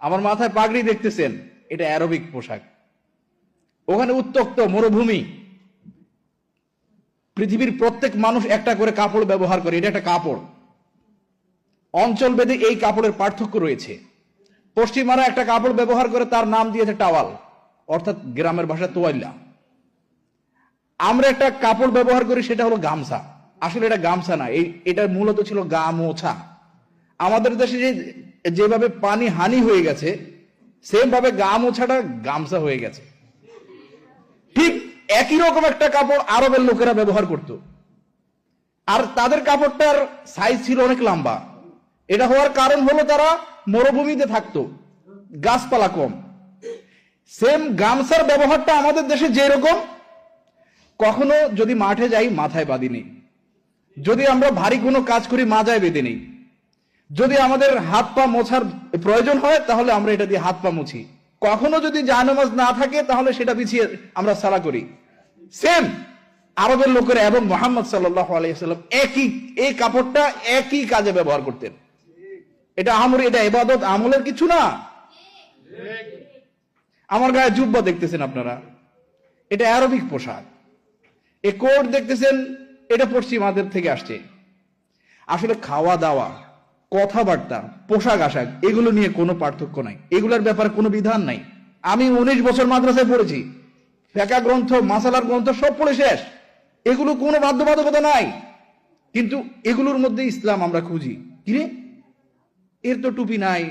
আমার মাথায় পাগড়ি দেখতেছেন, এটা অ্যারোবিক পোশাক। ওখানে উত্তপ্ত মরুভূমি, পৃথিবীর প্রত্যেক মানুষ একটা করে কাপড় ব্যবহার করে, এটা একটা কাপড়। অঞ্চল ভেদে এই কাপড়ের পার্থক্য রয়েছে। পশ্চিমারা একটা কাপড় ব্যবহার করে, তার নাম দিয়েছে টাওয়াল, অর্থাৎ গ্রামের ভাষায় তোয়াল্লা। আমরা একটা কাপড় ব্যবহার করি, সেটা হলো গামছা। আসলে এটা গামছা না, এটা মূলত ছিল গা মোছা। আমাদের দেশে যেভাবে পানি হানি হয়ে গেছে, সেম ভাবে গা মোছাটা গামছা হয়ে গেছে। ঠিক একই রকম একটা কাপড় আরবের লোকেরা ব্যবহার করত, আর তাদের কাপড়টার সাইজ ছিল অনেক লম্বা। এটা হওয়ার কারণ হলো তারা মরুভূমিতে থাকতো, গাছপালা কম। সেম গামছার ব্যবহারটা আমাদের দেশে যেরকম, কখনো যদি মাঠে যাই মাথায় বাঁধি নেই, যদি আমরা ভারী কোনো কাজ করি মাজায় বেঁধে নেই, যদি আমাদের হাত পা মোছার প্রয়োজন হয় তাহলে আমরা এটা দিয়ে হাত পা মুছি। কখনো যদি জায়নামাজ না থাকে তাহলে সেটা বিছিয়ে আমরা সালা করি। সেম আরবের লোকেরা এবং মুহাম্মদ সাল্লাল্লাহু আলাইহি ওয়াসাল্লাম এই কাপড়টা একই কাজে ব্যবহার করতেন। এটা ইবাদত আমলের কিছু না। আমার গায়ে জুব্বা দেখতেছেন আপনারা, এটা আরবিক পোশাক। এই কোট দেখতেছেন, এটা পশ্চিমাদের থেকে আসছে। আসলে খাওয়া দাওয়া, কথাবার্তা, পোশাক আশাক, এগুলো নিয়ে কোনো পার্থক্য নাই, এগুলোর ব্যাপারে কোনো বিধান নাই। আমি 19 বছর মাদ্রাসায় পড়েছি, ফিকহ গ্রন্থ, মাসালার গ্রন্থ সব পড়ে শেষ। এগুলো কোনো বাধ্যবাধকতা নাই, কিন্তু এগুলোর মধ্যে ইসলাম আমরা খুঁজি। কিরে, এর তো টুপি নাই,